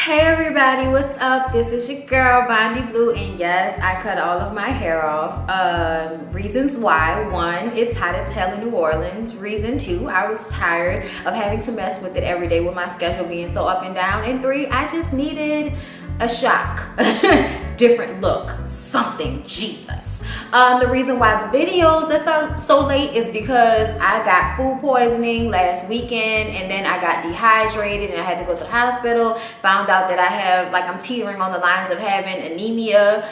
Hey everybody, what's up? This is your girl Bondi Blue, and yes, I cut all of my hair off. Reasons why: one, it's hot as hell in New Orleans. Reason two, I was tired of having to mess with it every day with my schedule being so up and down. And three, I just needed a shock. Different look, something, Jesus. The reason why the videos are so late is because I got food poisoning last weekend, and then I got dehydrated and I had to go to the hospital. Found out that I'm teetering on the lines of having anemia.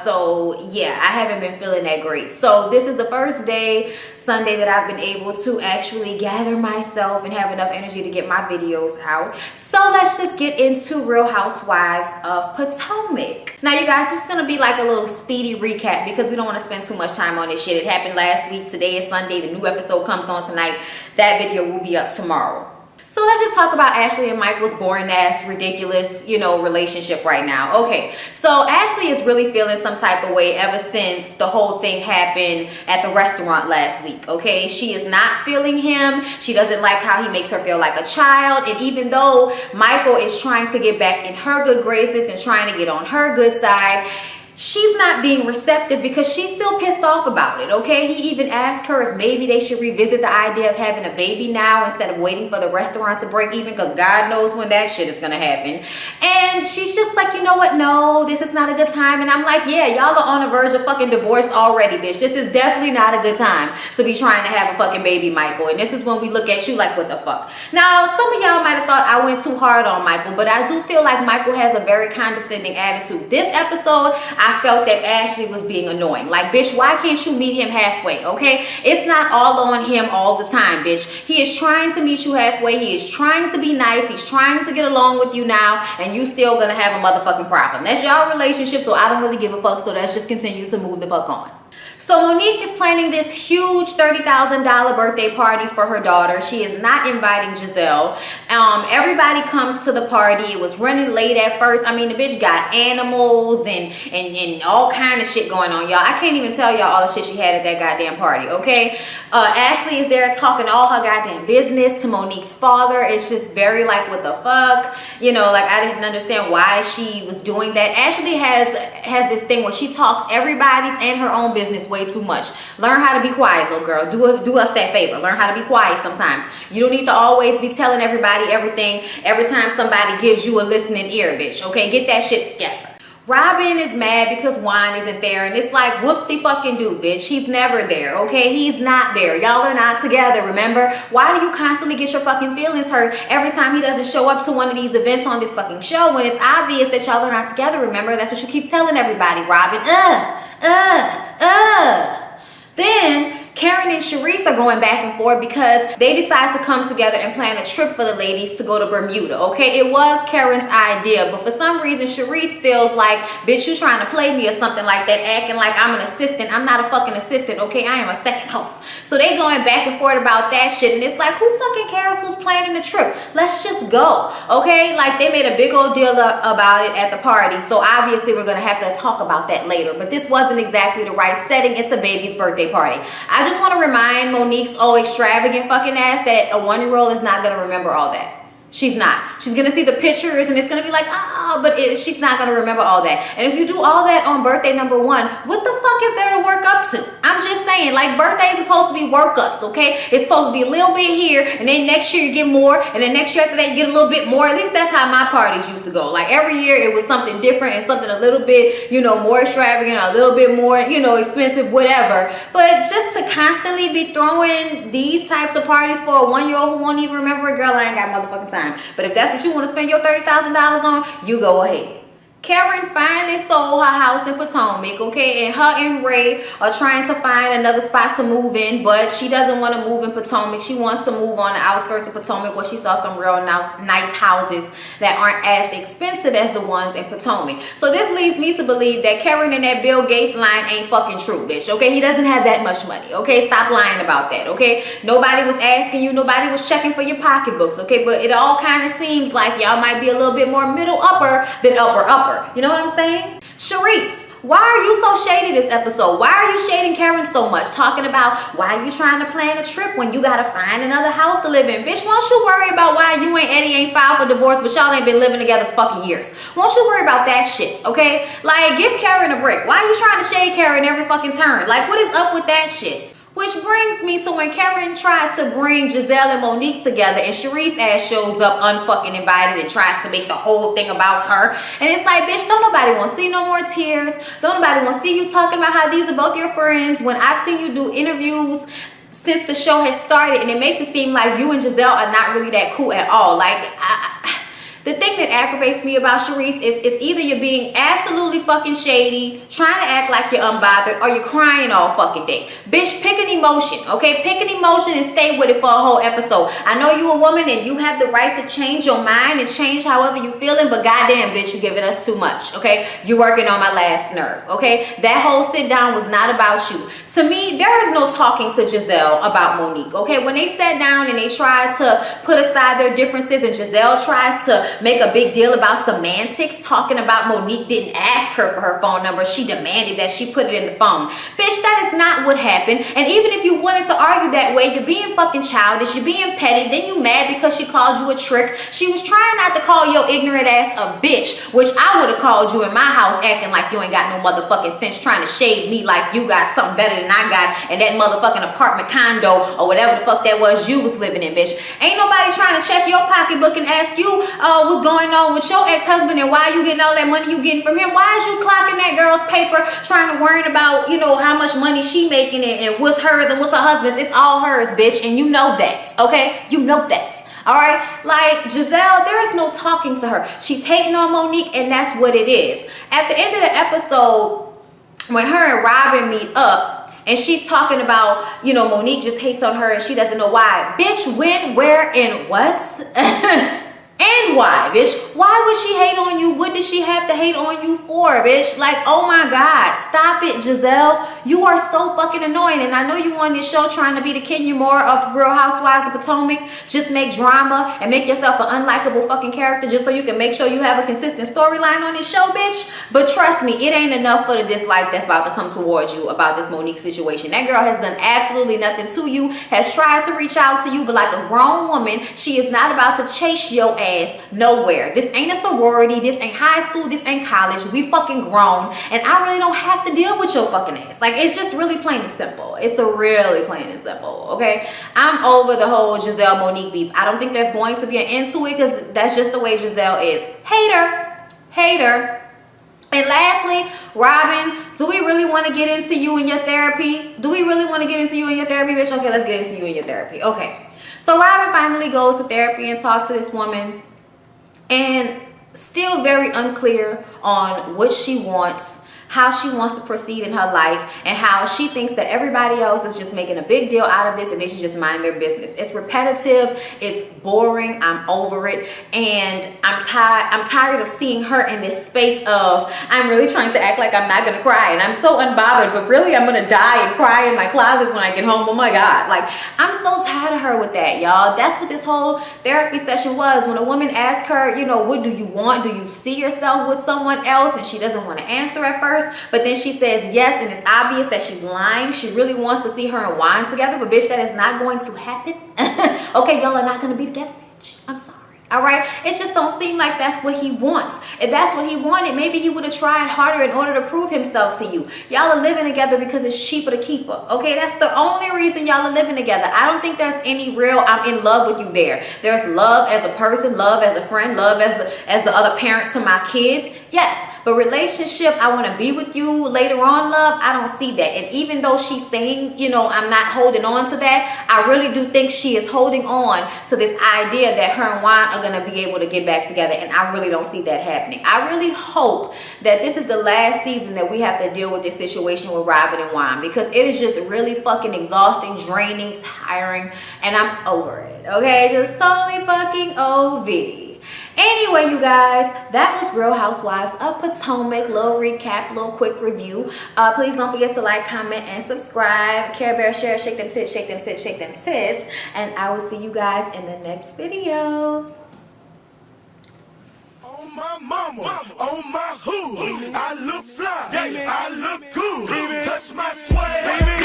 So yeah, I haven't been feeling that great. So this is the first day, Sunday, that I've been able to actually gather myself and have enough energy to get my videos out. So let's just get into Real Housewives of Potomac. Now you guys, it's gonna be like a little speedy recap because we don't want to spend too much time on this shit. It happened last week. Today is Sunday. The new episode comes on tonight. That video will be up tomorrow. So let's just talk about Ashley and Michael's boring ass, ridiculous, relationship right now. Okay, so Ashley is really feeling some type of way ever since the whole thing happened at the restaurant last week. Okay, she is not feeling him. She doesn't like how he makes her feel like a child. And even though Michael is trying to get back in her good graces and trying to get on her good side, she's not being receptive because she's still pissed off about it, okay? He even asked her if maybe they should revisit the idea of having a baby now instead of waiting for the restaurant to break even, because God knows when that shit is gonna happen. And she's just like, you know what? No, this is not a good time. And I'm like, yeah, y'all are on the verge of fucking divorce already, bitch. This is definitely not a good time to be trying to have a fucking baby, Michael. And this is when we look at you like, what the fuck? Now, some of y'all might have thought I went too hard on Michael, but I do feel like Michael has a very condescending attitude. This episode, I felt that Ashley was being annoying. Like, bitch, why can't you meet him halfway, okay? It's not all on him all the time, bitch. He is trying to meet you halfway. He is trying to be nice. He's trying to get along with you now, and you still gonna have a motherfucking problem. That's y'all relationship, so I don't really give a fuck, so let's just continue to move the fuck on. So Monique is planning this huge $30,000 birthday party for her daughter. She is not inviting Giselle. Everybody comes to the party. It was running late at first. I mean, the bitch got animals and all kind of shit going on, y'all. I can't even tell y'all all the shit she had at that goddamn party, okay? Ashley is there talking all her goddamn business to Monique's father. It's just very like, what the fuck? Like, I didn't understand why she was doing that. Ashley has this thing where she talks everybody's and her own business way too much. Learn how to be quiet, little girl. Do us that favor. Learn how to be quiet sometimes. You don't need to always be telling everybody everything every time somebody gives you a listening ear, bitch. Okay, get that shit together. Robin is mad because Juan isn't there, and it's like, whoop de fucking do, bitch. He's never there, okay? He's not there. Y'all are not together, remember? Why do you constantly get your fucking feelings hurt every time he doesn't show up to one of these events on this fucking show when it's obvious that y'all are not together, remember? That's what you keep telling everybody, Robin. Then Karen and Sharice are going back and forth because they decide to come together and plan a trip for the ladies to go to Bermuda, okay? It was Karen's idea, but for some reason, Sharice feels like, bitch, you trying to play me or something like that, acting like I'm an assistant. I'm not a fucking assistant, okay? I am a second host. So they going back and forth about that shit, and it's like, who fucking cares who's planning the trip? Let's just go, okay? Like, they made a big old deal about it at the party, so obviously we're gonna have to talk about that later, but this wasn't exactly the right setting. It's a baby's birthday party. I just want to remind Monique's extravagant fucking ass that a 1-year-old is not going to remember all that. She's not. She's going to see the pictures and it's going to be like, but she's not going to remember all that. And if you do all that on birthday number 1, what the fuck is there to work up to? I'm just saying, like, birthdays are supposed to be workups, okay? It's supposed to be a little bit here, and then next year you get more, and then next year after that you get a little bit more. At least that's how my parties used to go. Like, every year it was something different and something a little bit, more extravagant, a little bit more, expensive, whatever. But just to constantly be throwing these types of parties for a 1-year-old who won't even remember it, girl, I ain't got motherfucking time. But if that's what you want to spend your $30,000 on, you go ahead. Karen finally sold her house in Potomac, okay? And her and Ray are trying to find another spot to move in, but she doesn't want to move in Potomac. She wants to move on the outskirts of Potomac where she saw some real nice houses that aren't as expensive as the ones in Potomac. So this leads me to believe that Karen and that Bill Gates line ain't fucking true, bitch, okay? He doesn't have that much money, okay? Stop lying about that, okay? Nobody was asking you. Nobody was checking for your pocketbooks, okay? But it all kind of seems like y'all might be a little bit more middle upper than upper. You know what I'm saying? Sharice, Why are you so shady this episode? Why are you shading Karen so much? Talking about why are you trying to plan a trip when you gotta find another house to live in? Bitch, won't you worry about why you and Eddie ain't filed for divorce, but y'all ain't been living together for fucking years? Won't you worry about that shit, okay? Like, give Karen a break. Why are you trying to shade Karen every fucking turn? Like, what is up with that shit? Which brings me to when Karen tried to bring Giselle and Monique together and Sharice's ass shows up unfucking invited and tries to make the whole thing about her. And it's like, bitch, don't nobody want to see no more tears. Don't nobody want to see you talking about how these are both your friends when I've seen you do interviews since the show has started, and it makes it seem like you and Giselle are not really that cool at all. Like, the thing that aggravates me about Sharice is it's either you're being absolutely fucking shady, trying to act like you're unbothered, or you're crying all fucking day. Bitch, pick an emotion, okay? Pick an emotion and stay with it for a whole episode. I know you're a woman and you have the right to change your mind and change however you're feeling, but goddamn, bitch, you're giving us too much, okay? You're working on my last nerve, okay? That whole sit down was not about you. To me, there is no talking to Giselle about Monique, okay? When they sat down and they tried to put aside their differences and Giselle tries to make a big deal about semantics, talking about Monique didn't ask her for her phone number, she demanded that she put it in the phone. Bitch, that is not what happened. And even if you wanted to argue that way, you're being fucking childish, you're being petty, then you mad because she called you a trick. She was trying not to call your ignorant ass a bitch, which I would have called you in my house acting like you ain't got no motherfucking sense, trying to shade me like you got something better than I got in that motherfucking apartment condo or whatever the fuck that was you was living in, bitch. Ain't nobody trying to check your pocketbook and ask you what's going on with your ex-husband and why you getting all that money you getting from him. Why is you clocking that girl's paper trying to worry about, you know, how much money she making and what's hers and what's her husband's? It's all hers, bitch, and you know that, okay? You know that. All right, like Giselle, there is no talking to her. She's hating on Monique, and that's what it is. At the end of the episode, when her and Robin meet up, and she's talking about, you know, Monique just hates on her and she doesn't know why. Bitch, when, where, and what? And why, bitch? Why would she hate on you? What did she have to hate on you for, bitch? Like, oh my God, stop it, Giselle. You are so fucking annoying. And I know you on this show trying to be the Kenya Moore of Real Housewives of Potomac. Just make drama and make yourself an unlikable fucking character just so you can make sure you have a consistent storyline on this show, bitch. But trust me, it ain't enough for the dislike that's about to come towards you about this Monique situation. That girl has done absolutely nothing to you, has tried to reach out to you, but like a grown woman, she is not about to chase your ass nowhere. This ain't a sorority, this ain't high school, this ain't college. We fucking grown, and I really don't have to deal with your fucking ass. Like, it's just really plain and simple. It's a really plain and simple, okay? I'm over the whole Giselle Monique beef. I don't think there's going to be an end to it because that's just the way Giselle is. Hater. And lastly, Robin, do we really want to get into you and your therapy? Do we really want to get into you and your therapy, bitch? Okay, let's get into you and your therapy. Okay. So Robin finally goes to therapy and talks to this woman, and still very unclear on what she wants, how she wants to proceed in her life, and how she thinks that everybody else is just making a big deal out of this and they should just mind their business. It's repetitive, it's boring, I'm over it, and I'm tired of seeing her in this space of I'm really trying to act like I'm not gonna cry and I'm so unbothered, but really I'm gonna die and cry in my closet when I get home. Oh my God, like I'm so tired of her with that, y'all. That's what this whole therapy session was. When a woman asks her, you know, what do you want? Do you see yourself with someone else? And she doesn't want to answer at first, but then she says yes, and it's obvious that she's lying. She really wants to see her and Juan together, but bitch, that is not going to happen. Okay, y'all are not going to be together, bitch. I'm sorry. All right, it just don't seem like that's what he wants. If that's what he wanted, maybe he would have tried harder in order to prove himself to you. Y'all are living together because it's cheaper to keep her. Okay, that's the only reason y'all are living together. I don't think there's any real I'm in love with you there. There's love as a person, love as a friend, love as the other parent to my kids. Yes. But relationship, I want to be with you later on, love, I don't see that. And even though she's saying, you know, I'm not holding on to that, I really do think she is holding on to this idea that her and Juan are going to be able to get back together. And I really don't see that happening. I really hope that this is the last season that we have to deal with this situation with Robin and Juan, because it is just really fucking exhausting, draining, tiring, and I'm over it. Okay, just totally fucking OV. Anyway, you guys, that was Real Housewives of Potomac. Little recap, little quick review. Please don't forget to like, comment, and subscribe. Care Bear, share, shake them tits, shake them tits, shake them tits. And I will see you guys in the next video. Oh On my mama, on my hood, I look fly, I look good. Touch my swag,